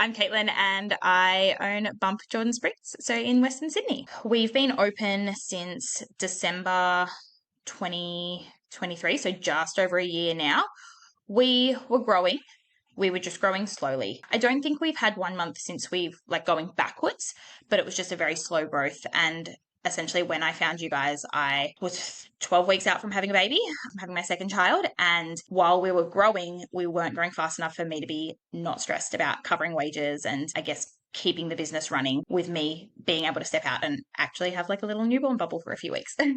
I'm Katelyn and I own Bump Jordan Springs, so in Western Sydney. We've been open since December 2023, so just over a year now. We were growing. We were just growing slowly. I don't think we've had 1 month since we've going backwards, but it was just a very slow growth. And essentially when I found you guys, I was 12 weeks out from having a baby. I'm having my second child. And while we were growing, we weren't growing fast enough for me to be not stressed about covering wages and I guess keeping the business running with me being able to step out and actually have a little newborn bubble for a few weeks. Yeah,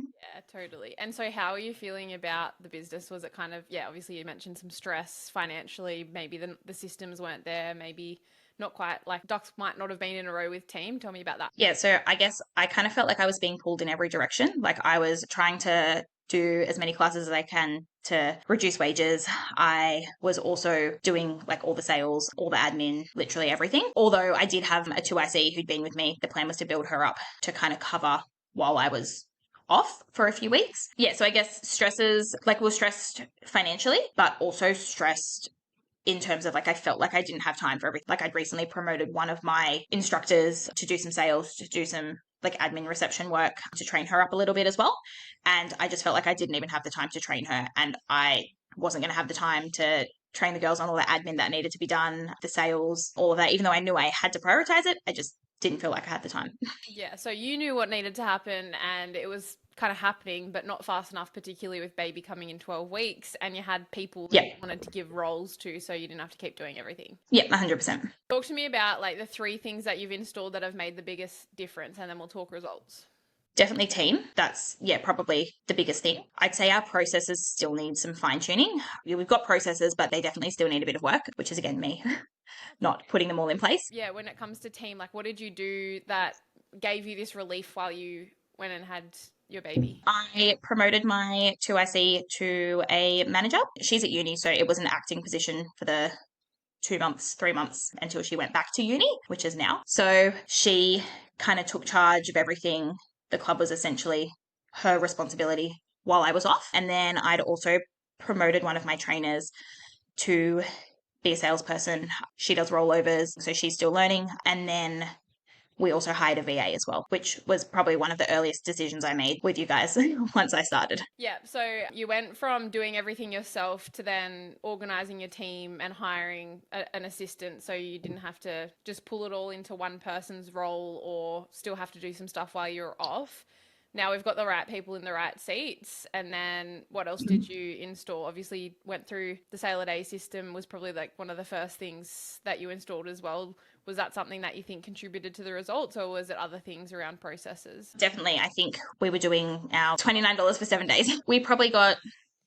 totally. And so how are you feeling about the business? Was it kind of, obviously you mentioned some stress financially, maybe the systems weren't there, maybe not quite, ducks might not have been in a row with team. Tell me about that. Yeah, so I guess I kind of felt like I was being pulled in every direction. I was trying to do as many classes as I can to reduce wages. I was also doing all the sales, all the admin, literally everything. Although I did have a 2IC who'd been with me. The plan was to build her up to kind of cover while I was off for a few weeks. Yeah, so I guess stresses, we're stressed financially, but also stressed in terms of I felt like I didn't have time for everything. I'd recently promoted one of my instructors to do some sales, to do some admin reception work, to train her up a little bit as well. And I just felt like I didn't even have the time to train her. And I wasn't going to have the time to train the girls on all the admin that needed to be done, the sales, all of that. Even though I knew I had to prioritize it, I just didn't feel like I had the time. Yeah, so you knew what needed to happen and it was kind of happening, but not fast enough, particularly with baby coming in 12 weeks, and you had people that you wanted to give roles to, so you didn't have to keep doing everything. Yeah, 100%. Talk to me about the 3 things that you've installed that have made the biggest difference, and then we'll talk results. Definitely team. That's, probably the biggest thing. I'd say our processes still need some fine tuning. We've got processes, but they definitely still need a bit of work, which is again me not putting them all in place. Yeah, when it comes to team, what did you do that gave you this relief while you went and had your baby? I promoted my 2IC to a manager. She's at uni, so it was an acting position for the 2 months, 3 months until she went back to uni, which is now. So she kind of took charge of everything. The club was essentially her responsibility while I was off. And then I'd also promoted one of my trainers to be a salesperson. She does rollovers, so she's still learning. And then we also hired a VA as well, which was probably one of the earliest decisions I made with you guys once I started. Yeah, so you went from doing everything yourself to then organising your team and hiring an assistant, so you didn't have to just pull it all into one person's role or still have to do some stuff while you're off. Now we've got the right people in the right seats. And then what else did you install? Obviously, you went through the sale a day system, was probably one of the first things that you installed as well. Was that something that you think contributed to the results, or was it other things around processes? Definitely. I think we were doing our $29 for 7 days. We probably got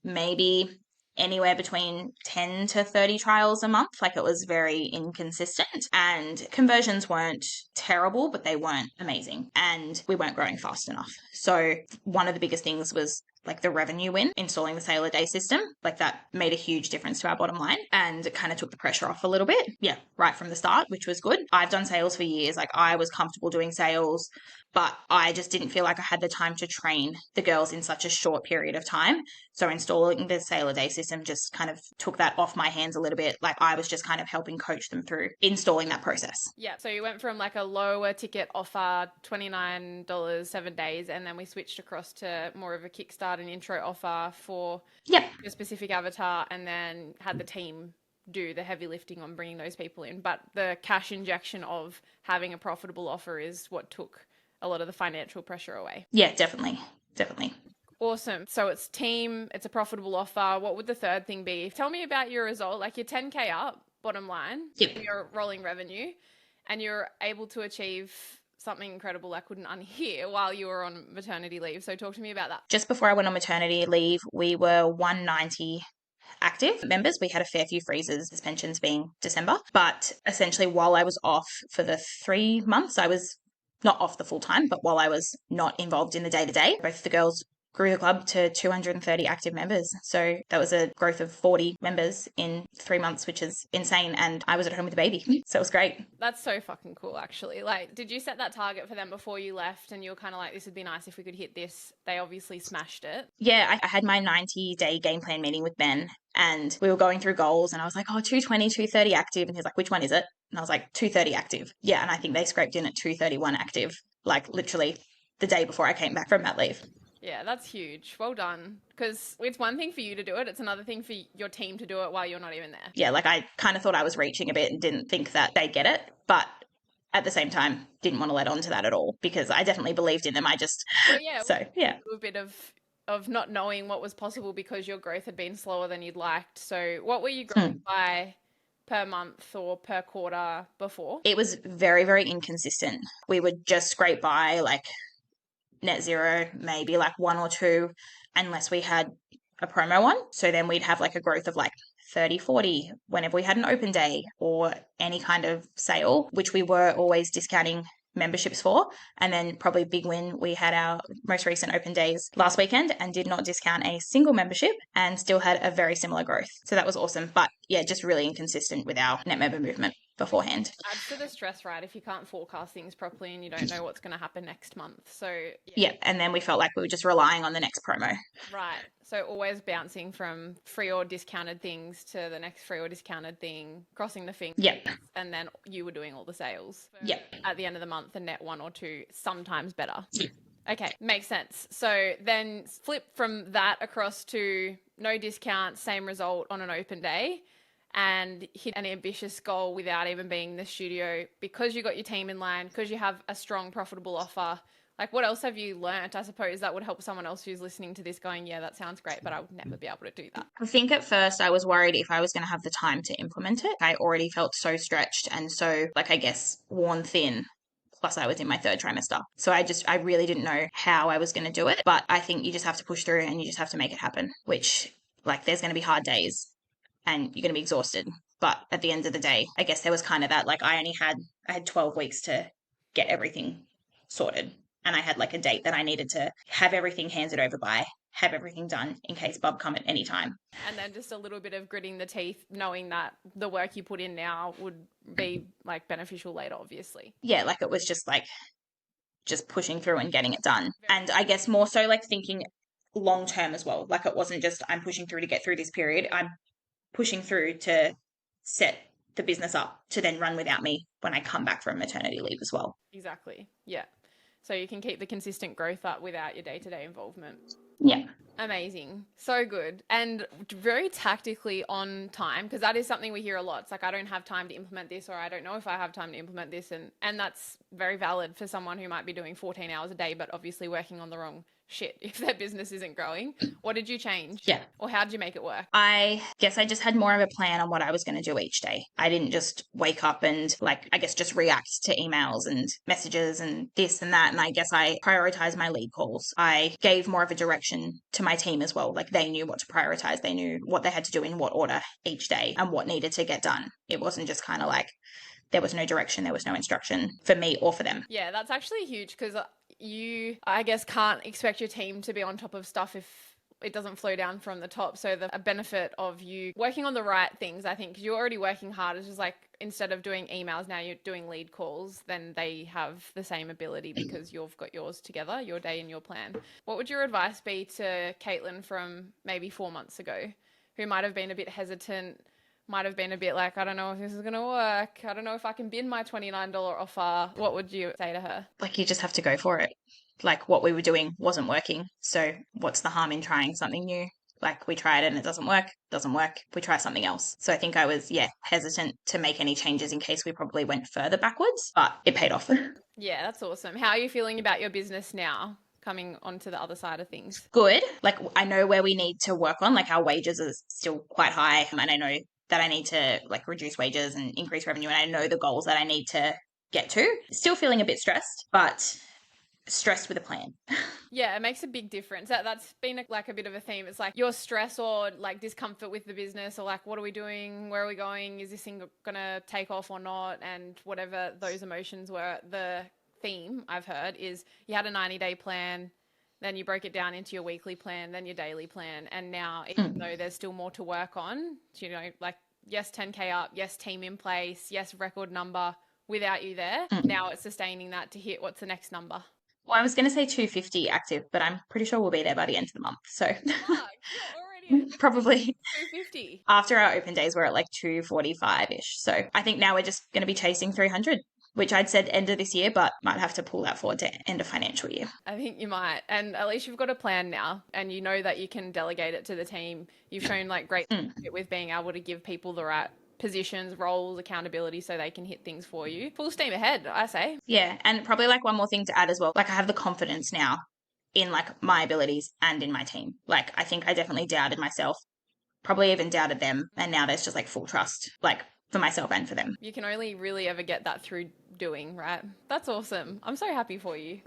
maybe anywhere between 10 to 30 trials a month. It was very inconsistent, and conversions weren't terrible, but they weren't amazing, and we weren't growing fast enough. So one of the biggest things was the revenue win, installing the sale a day system. That made a huge difference to our bottom line, and it kind of took the pressure off a little bit. Yeah, right from the start, which was good. I've done sales for years. I was comfortable doing sales, but I just didn't feel like I had the time to train the girls in such a short period of time. So installing the sale a day system just kind of took that off my hands a little bit. I was just kind of helping coach them through installing that process. Yeah. So you went from a lower ticket offer, $29, 7 days, and then we switched across to more of a Kickstart and intro offer for a specific avatar, and then had the team do the heavy lifting on bringing those people in. But the cash injection of having a profitable offer is what took a lot of the financial pressure away. Yeah, definitely. Awesome. So it's team, it's a profitable offer. What would the third thing be? Tell me about your result. You're 10K up, bottom line, your rolling revenue, and you're able to achieve something incredible I couldn't unhear while you were on maternity leave. So talk to me about that. Just before I went on maternity leave, we were 190 active members. We had a fair few freezes, suspensions being December. But essentially while I was off for the 3 months, I was not off the full time, but while I was not involved in the day-to-day, both the girls grew the club to 230 active members. So that was a growth of 40 members in 3 months, which is insane. And I was at home with the baby. So it was great. That's so fucking cool, actually. Did you set that target for them before you left and you were kind of this would be nice if we could hit this? They obviously smashed it. Yeah, I had my 90-day game plan meeting with Ben, and we were going through goals, and I was like, 220, 230 active. And he's like, which one is it? And I was like, 230 active. Yeah, and I think they scraped in at 231 active, like literally the day before I came back from mat leave. Yeah, that's huge. Well done. Because it's one thing for you to do it, it's another thing for your team to do it while you're not even there. Yeah, like I kind of thought I was reaching a bit and didn't think that they'd get it, but at the same time, didn't want to let on to that at all because I definitely believed in them. Well, yeah, So yeah. a little bit of not knowing what was possible because your growth had been slower than you'd liked. So what were you growing by per month or per quarter before? It was very, very inconsistent. We would just scrape by like net zero, maybe like one or two, unless we had a promo one. So then we'd have like a growth of like 30, 40 whenever we had an open day or any kind of sale, which we were always discounting memberships for. And then probably big win, we had our most recent open days last weekend and did not discount a single membership and still had a very similar growth. So that was awesome. But yeah, just really inconsistent with our net member movement beforehand. Adds to the stress, right? If you can't forecast things properly and you don't know what's going to happen next month. So yeah, and then we felt like we were just relying on the next promo. Right. So always bouncing from free or discounted things to the next free or discounted thing, crossing the fingers. Yep. And then you were doing all the sales. So yep. At the end of the month, the net one or two, sometimes better. Yep. Okay, makes sense. So then flip from that across to no discount, same result on an open day, and hit an ambitious goal without even being in the studio because you got your team in line, because you have a strong, profitable offer. Like, what else have you learnt? I suppose that would help someone else who's listening to this going, yeah, that sounds great, but I would never be able to do that. I think at first I was worried if I was going to have the time to implement it. I already felt so stretched and so, like, I guess, worn thin. Plus I was in my third trimester. So I really didn't know how I was going to do it. But I think you just have to push through and you just have to make it happen, which, like, there's going to be hard days and you're going to be exhausted. But at the end of the day, I guess there was kind of that, like, I had 12 weeks to get everything sorted. And I had like a date that I needed to have everything handed over by, have everything done in case Bob come at any time. And then just a little bit of gritting the teeth, knowing that the work you put in now would be like beneficial later, obviously. Yeah, like it was just like, just pushing through and getting it done. And I guess more so like thinking long term as well. Like it wasn't just I'm pushing through to get through this period. I'm pushing through to set the business up to then run without me when I come back from maternity leave as well. Exactly. Yeah. So you can keep the consistent growth up without your day-to-day involvement. Yeah. Amazing. So good. And very tactically on time, because that is something we hear a lot. It's like, I don't have time to implement this, or I don't know if I have time to implement this. And that's very valid for someone who might be doing 14 hours a day, but obviously working on the wrong shit if their business isn't growing. What did you change? Yeah. Or how did you make it work? I guess I just had more of a plan on what I was going to do each day. I didn't just wake up and like, I guess just react to emails and messages and this and that. And I guess I prioritized my lead calls. I gave more of a direction to my team as well. Like they knew what to prioritize. They knew what they had to do in what order each day and what needed to get done. It wasn't just kind of like, there was no direction, there was no instruction for me or for them. Yeah, that's actually huge because you, I guess, can't expect your team to be on top of stuff if it doesn't flow down from the top. So the benefit of you working on the right things, I think, because you're already working hard. It's just like instead of doing emails, now you're doing lead calls, then they have the same ability because you've got yours together, your day and your plan. What would your advice be to Katelyn from maybe 4 months ago, who might have been a bit hesitant, might have been a bit like, I don't know if this is going to work. I don't know if I can bin my $29 offer. What would you say to her? Like, you just have to go for it. Like, what we were doing wasn't working. So what's the harm in trying something new? Like, we tried it and it doesn't work. We try something else. So I think I was, hesitant to make any changes in case we probably went further backwards, but it paid off. Yeah, that's awesome. How are you feeling about your business now? Coming onto the other side of things? Good. Like, I know where we need to work on. Like, our wages are still quite high. And I know that I need to like reduce wages and increase revenue. And I know the goals that I need to get to. Still feeling a bit stressed, but stressed with a plan. Yeah, it makes a big difference. That's been like a bit of a theme. It's like your stress or like discomfort with the business or like, what are we doing? Where are we going? Is this thing going to take off or not? And whatever those emotions were, the theme I've heard is you had a 90-day plan, then you broke it down into your weekly plan, then your daily plan. And now, even though there's still more to work on, you know, like, yes, 10K up, yes, team in place, yes, record number without you there. Now it's sustaining that to hit what's the next number? Well, I was going to say 250 active, but I'm pretty sure we'll be there by the end of the month. So you're already Probably 250. after our open days, we're at like 245-ish. So I think now we're just going to be chasing 300, which I'd said end of this year, but might have to pull that forward to end of financial year. I think you might. And at least you've got a plan now and you know that you can delegate it to the team. You've shown like great leadership with being able to give people the right positions, roles, accountability so they can hit things for you. Full steam ahead, I say. Yeah. And probably like one more thing to add as well. Like I have the confidence now in like my abilities and in my team. Like I think I definitely doubted myself, probably even doubted them. And now there's just like full trust, like for myself and for them. You can only really ever get that through doing, right? That's awesome. I'm so happy for you.